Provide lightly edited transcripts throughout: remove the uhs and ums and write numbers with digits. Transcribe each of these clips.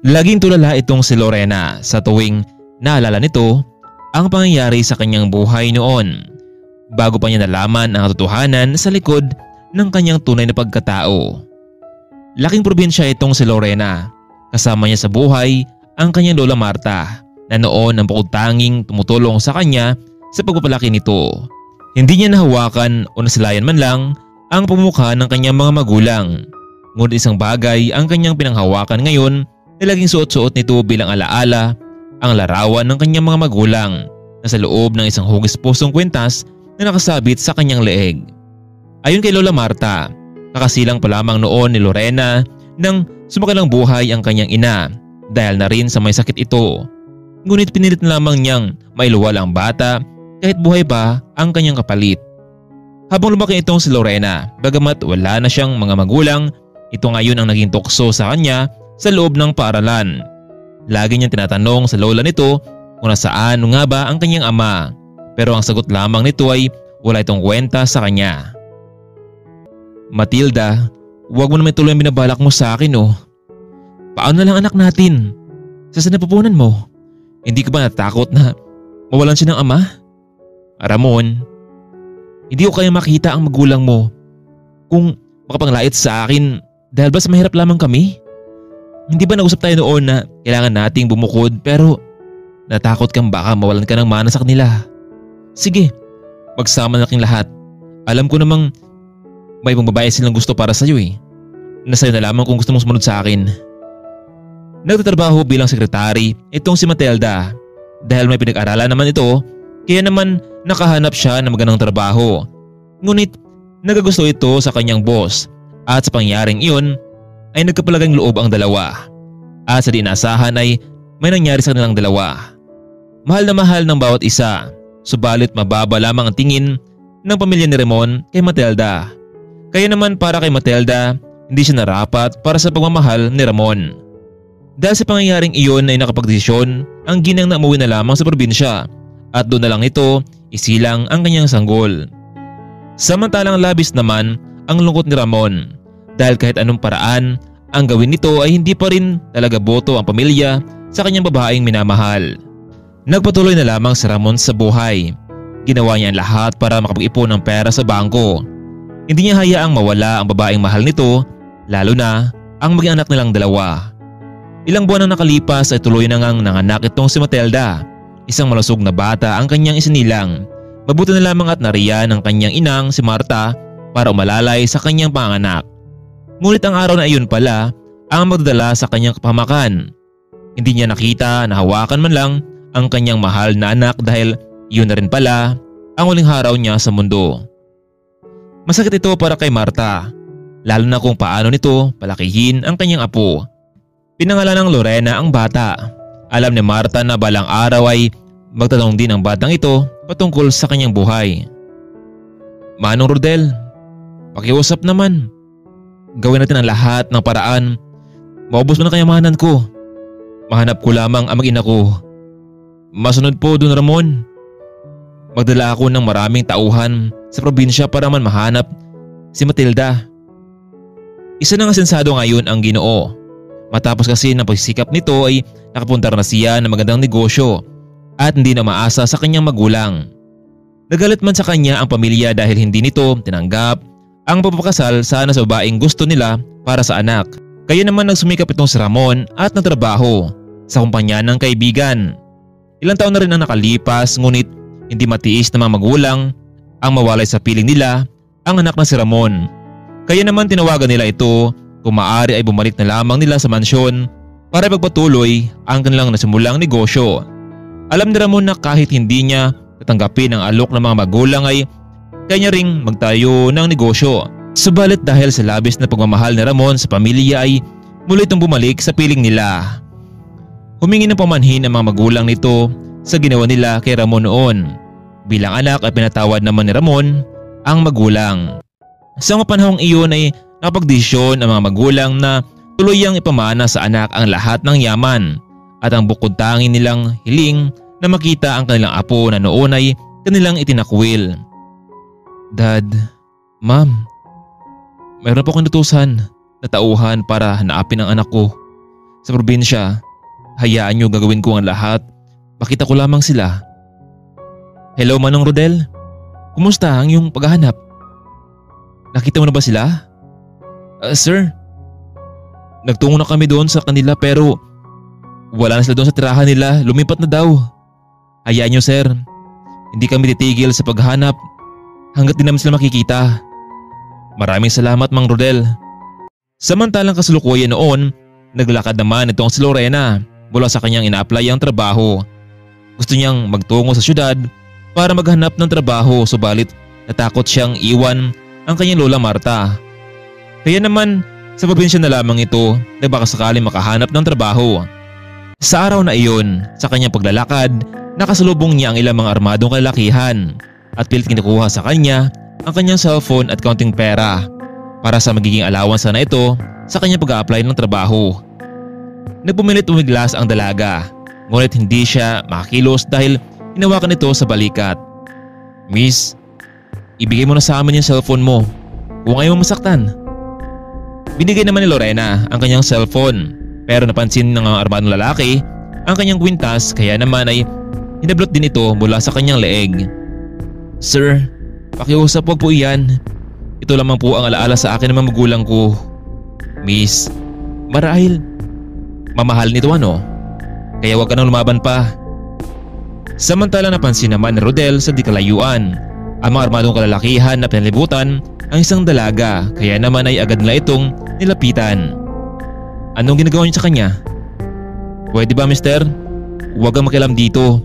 Laging tulala itong si Lorena sa tuwing naalala nito ang pangyayari sa kanyang buhay noon bago pa niya nalaman ang katotohanan sa likod ng kanyang tunay na pagkatao. Laking probinsya itong si Lorena. Kasama niya sa buhay ang kanyang lola Marta na noon ang bukod tanging tumutulong sa kanya sa pagpapalaki nito. Hindi niya nahawakan o nasilayan man lang ang pamukha ng kanyang mga magulang. Ngunit isang bagay ang kanyang pinanghawakan ngayon na laging suot-suot nito bilang alaala, ang larawan ng kanyang mga magulang na sa loob ng isang hugis-pusong kwentas na nakasabit sa kanyang leeg. Ayon kay Lola Marta, kakasilang pa lamang noon ni Lorena nang sumakalang buhay ang kanyang ina dahil na rin sa may sakit ito. Ngunit pinilit na lamang niyang mailuwal ang bata kahit buhay pa ang kanyang kapalit. Habang lumaki itong si Lorena, bagamat wala na siyang mga magulang, ito ngayon ang naging tukso sa kanya sa loob ng paaralan. Lagi niyang tinatanong sa lola nito kung nasaan nga ba ang kanyang ama, pero ang sagot lamang nito ay wala itong kwenta sa kanya. Matilda, huwag mo naman tuloy ang binabalak mo sa akin oh. Paano na lang anak natin? Saan napupunan mo? Hindi ka ba natakot na mawalan siya ng ama? Ramon, hindi ko kaya makita ang magulang mo kung makapanglait sa akin dahil ba sa mahirap lamang kami? Hindi ba nag-usap tayo noon na kailangan nating bumukod pero natakot kang baka mawalan ka ng mana sa kanila? Sige, magsama na kaming lahat. Alam ko namang may ibang babae silang gusto para sa'yo eh. Nasa'yo na lamang kung gusto mong sumunod sa akin. Nagtatrabaho bilang sekretary itong si Matilda. Dahil may pinag-aralan naman ito, kaya naman nakahanap siya ng magandang trabaho. Ngunit nagagusto ito sa kanyang boss at sa pangyaring iyon ay nagkapalagang loob ang dalawa. At sa dinaasahan ay may nangyari sa kanilang dalawa. Mahal na mahal ng bawat isa, subalit mababa lamang ang tingin ng pamilya ni Ramon kay Matilda. Kaya naman para kay Matilda, hindi siya narapat para sa pagmamahal ni Ramon. Dahil sa pangyayaring iyon ay nakapagdesisyon ang ginang na umuwi na lamang sa probinsya at doon na lang ito isilang ang kanyang sanggol. Samantalang labis naman ang lungkot ni Ramon dahil kahit anong paraan ang gawin nito ay hindi pa rin talaga boto ang pamilya sa kanyang babaeng minamahal. Nagpatuloy na lamang si Ramon sa buhay. Ginawa niya ang lahat para makapag-ipon ng pera sa bangko. Hindi niya hayaang mawala ang babaeng mahal nito, lalo na ang maging anak nilang dalawa. Ilang buwan ang nakalipas ay tuloy na ngang nanganak itong si Matilda. Isang malusog na bata ang kanyang isinilang. Mabuti na lamang at nariyan ang kanyang inang si Marta para umalalay sa kanyang panganak. Ngunit ang araw na iyon pala ang magdadala sa kanyang kapahamakan. Hindi niya nakita na hawakan man lang ang kanyang mahal na anak dahil iyon na rin pala ang huling araw niya sa mundo. Masakit ito para kay Marta, lalo na kung paano nito palakihin ang kanyang apo. Pinangalan ng Lorena ang bata. Alam ni Marta na balang araw ay magtatanong din ang batang ito patungkol sa kanyang buhay. Manong Rodel, pakiusap naman. Gawin natin ang lahat ng paraan. Maubos mo na kayamanan ko. Mahanap ko lamang ang mag-ina ko. Masunod po Don Ramon. Magdala ako ng maraming tauhan sa probinsya para man mahanap si Matilda. Isa na nga sensado ngayon ang Ginoo. Matapos kasi ng pagsisikap nito ay nakapunta na siya ng magandang negosyo at hindi na maasa sa kanyang magulang. Nagalit man sa kanya ang pamilya dahil hindi nito tinanggap ang pagpapakasal sana sa babaeng gusto nila para sa anak. Kaya naman nagsumikap itong si Ramon at nagtrabaho sa kumpanya ng kaibigan. Ilang taon na rin ang nakalipas ngunit hindi matiis ng mga magulang ang mawalay sa piling nila ang anak na si Ramon. Kaya naman tinawagan nila ito kung maaari ay bumalik na lamang nila sa mansyon para ipagpatuloy ang kanilang nasimulang negosyo. Alam ni Ramon na kahit hindi niya tatanggapin ang alok ng mga magulang ay kanya ring magtayo ng negosyo. Subalit dahil sa labis na pagmamahal ni Ramon sa pamilya ay muli itong bumalik sa piling nila. Humingi ng pamanhin ang mga magulang nito sa ginawa nila kay Ramon noon. Bilang anak ay pinatawad naman ni Ramon ang magulang. Sa mga panahong iyon ay nakapagdesisyon ang mga magulang na tuluyang ipamana sa anak ang lahat ng yaman at ang bukod tanging nilang hiling na makita ang kanilang apo na noon ay kanilang itinakwil. Dad, Ma'am, mayroon po akong inutusan na tauhan para hanapin ang anak ko. sa probinsya. Hayaan niyo, gagawin ko ang lahat. Makita ko lamang sila. Hello Manong Rodel. Kumusta ang iyong paghahanap? Nakita mo na ba sila? Sir, nagtungo na kami doon sa kanila pero wala na sila doon sa tirahan nila. Lumipat na daw. Hayaan niyo sir. Hindi kami titigil sa paghahanap hanggat di namin sila makikita. Maraming salamat Mang Rodel. Samantalang kasalukuyan noon, naglakad naman itong si Lorena mula sa kanyang ina-apply ang trabaho. Gusto niyang magtungo sa syudad para maghanap ng trabaho subalit natakot siyang iwan ang kanyang lola Marta. Kaya naman sa probinsya na lamang ito na baka sakaling makahanap ng trabaho. Sa araw na iyon, sa kanyang paglalakad, nakasalubong niya ang ilang mga armadong kalalakihan at pilit kinukuha sa kanya ang kanyang cellphone at counting pera para sa magiging allowance na ito sa kanyang pag-a-apply ng trabaho. Nagpumilit umiglas ang dalaga, ngunit hindi siya makakilos dahil hinawakan ito sa balikat. Miss, ibigay mo na sa amin yung cellphone mo kung ayaw mo masaktan. Binigay naman ni Lorena ang kanyang cellphone pero napansin ng armadong lalaki ang kanyang kwintas kaya naman ay hinablot din ito mula sa kanyang leeg. Sir, pakiusap wag po iyan. Ito lamang po ang alaala sa akin ng mga magulang ko. Miss, marahil mamahal nito ano? Kaya wag ka nang lumaban pa. Samantala napansin naman ni Rodel sa di kalayuan ang mga armadong kalalakihan na pinalibutan ang isang dalaga kaya naman ay agad nila itong nilapitan. Anong ginagawa niyo sa kanya? Pwede ba mister? Huwag kang makialam dito.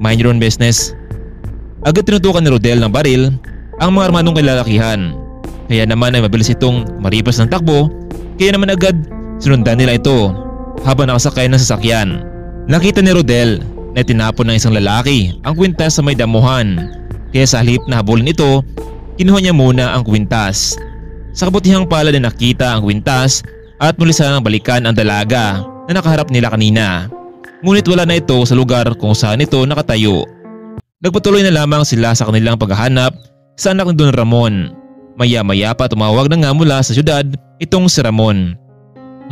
Mind your own business. Agad tinutukan ni Rodel ng baril ang mga armadong kalalakihan. Kaya naman ay mabilis itong maripas ng takbo kaya naman agad sinundan nila ito habang nakasakay ng sasakyan. Nakita ni Rodel na tinapon ng isang lalaki ang kwintas sa may damuhan kaya sa halip na habulin ito, kinuha niya muna ang kwintas. Sa kabutihang palad na nakita ang kwintas at muli sanang balikan ang dalaga na nakaharap nila kanina. Ngunit wala na ito sa lugar kung saan ito nakatayo. Nagpatuloy na lamang sila sa kanilang paghahanap sa anak ni Don Ramon. Maya-maya pa tumawag na nga mula sa syudad itong si Ramon.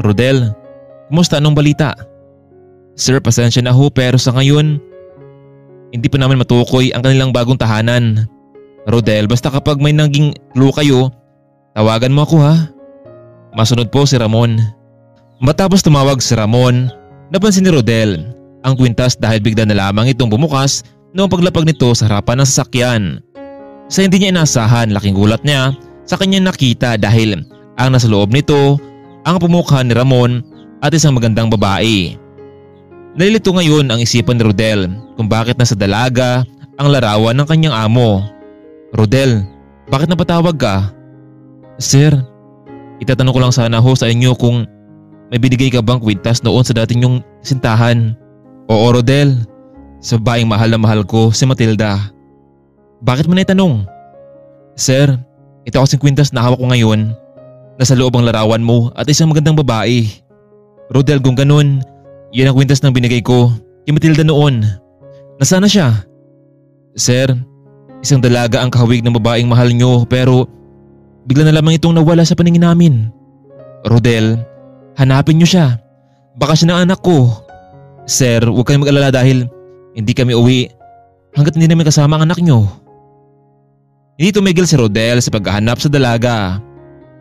Rodel, kumusta anong balita? Sir, pasensya na ho pero sa ngayon hindi pa namin matukoy ang kanilang bagong tahanan. Rodel, basta kapag may naging clue kayo, tawagan mo ako ha. Masunod po si Ramon. Matapos tumawag si Ramon, napansin ni Rodel ang kwintas dahil bigla na lamang itong bumukas noong paglapag nito sa harapan ng sasakyan. Sa hindi niya inaasahan, laking gulat niya sa kanyang nakita dahil ang nasa loob nito ang pumukha ni Ramon at isang magandang babae. Nalilito ngayon ang isipan ni Rodel kung bakit nasa dalaga ang larawan ng kanyang amo. Rodel, bakit napatawag ka? Sir, itatanong ko lang sana ho sa inyo kung may binigay ka bang kwintas noon sa dating yung sintahan. Oo Rodel, sa babaeng mahal na mahal ko si Matilda. Bakit mo na itanong? Sir, ito kasing kwintas na hawak ko ngayon. Nasa loob ang larawan mo at isang magandang babae. Rodel, kung ganun, yan ang kwintas ng binigay ko kay Matilda noon. Nasaan na siya? Sir, isang dalaga ang kahawig ng babaeng mahal nyo pero bigla na lamang itong nawala sa paningin namin. Rodel, hanapin nyo siya. Baka siya ng anak ko. Sir, huwag kayong mag-alala dahil hindi kami uwi hanggat hindi namin kasama ang anak nyo. Hindi tumigil si Rodel sa paghahanap sa dalaga.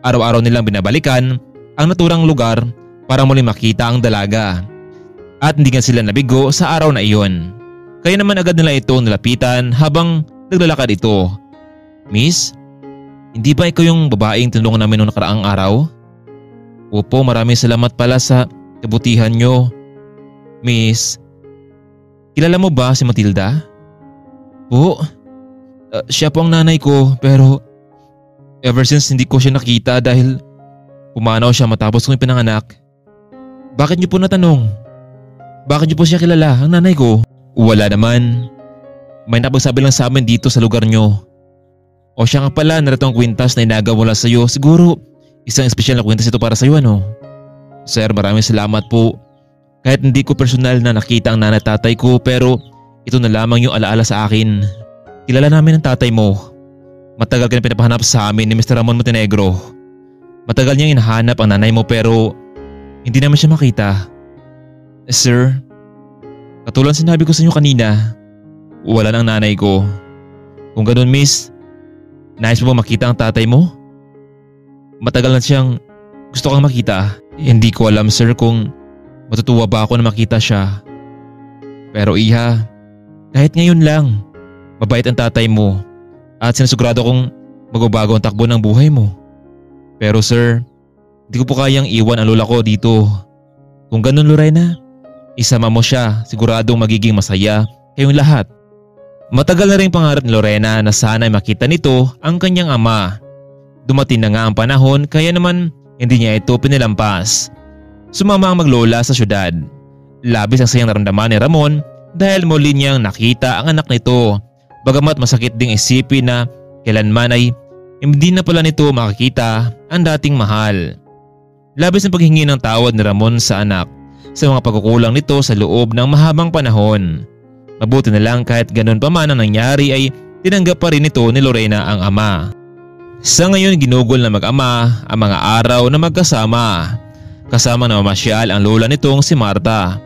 Araw-araw nilang binabalikan ang naturang lugar para muling makita ang dalaga. At hindi nga sila nabigo sa araw na iyon. Kaya naman agad nila ito nilapitan habang naglalakad ito. Miss, hindi ba ikaw yung babaeng tinulungan namin noong nakaraang araw? Opo, maraming salamat pala sa kabutihan nyo. Miss, kilala mo ba si Matilda? Po, siya po ang nanay ko pero ever since hindi ko siya nakita dahil pumanaw siya matapos kong ipinanganak. Bakit niyo po natanong? Bakit niyo po siya kilala, ang nanay ko? Wala naman. May napagsabi lang sa amin dito sa lugar niyo. O siya nga pala, narito ang kwintas na inagaw mula sa iyo. Siguro isang espesyal na kwintas ito para sa iyo ano? Sir, maraming salamat po. Kahit hindi ko personal na nakita ang nanay at tatay ko pero ito na lamang yung alaala sa akin. Kilala namin ang tatay mo. Matagal ka na pinapahanap sa amin ni Mr. Ramon Montenegro. Matagal niyang hinahanap ang nanay mo pero hindi naman siya makita. Sir, katulad sinabi ko sa inyo kanina, wala ng nanay ko. Kung ganun miss, nais mo ba makita ang tatay mo? Matagal na siyang gusto kang makita. Hindi ko alam sir kung matutuwa ba ako na makita siya. Pero iha, kahit ngayon lang, mabait ang tatay mo at sinasigurado kong magbabago ang takbo ng buhay mo. Pero sir, hindi ko po kayang iwan ang lola ko dito. Kung ganun Lorena, isama mo siya, siguradong magiging masaya kayong lahat. Matagal na rin pangarap ni Lorena na sana'y makita nito ang kanyang ama. Dumating na nga ang panahon kaya naman hindi niya ito pinilampas. Sumama ang maglola sa syudad. Labis ang sayang naramdaman ni Ramon dahil muli niyang nakita ang anak nito. Bagamat masakit ding isipin na kailanman ay hindi na pala nito makikita ang dating mahal. Labis ang paghingi ng tawad ni Ramon sa anak sa mga pagkukulang nito sa loob ng mahabang panahon. Mabuti na lang kahit ganun pa man ang nangyari ay tinanggap pa rin nito ni Lorena ang ama. Sa ngayon ginugol na mag-ama ang mga araw na magkasama. Kasama na mamasyal ang lola nitong si Marta.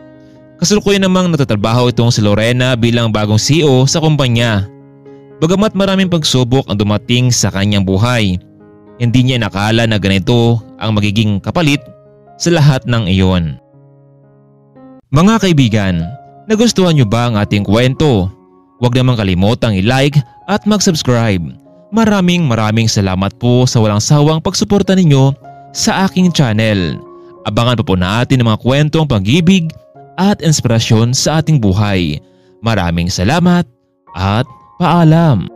Kasalukuyan namang natatrabaho itong si Lorena bilang bagong CEO sa kumpanya. Bagamat maraming pagsubok ang dumating sa kanyang buhay, hindi niya nakala na ganito ang magiging kapalit sa lahat ng iyon. Mga kaibigan, nagustuhan niyo ba ang ating kwento? Huwag namang kalimutang i-like at mag-subscribe. Maraming salamat po sa walang sawang pagsuporta ninyo sa aking channel. Abangan pa po natin ang mga kwentong pag-ibig at inspirasyon sa ating buhay. Maraming salamat at paalam.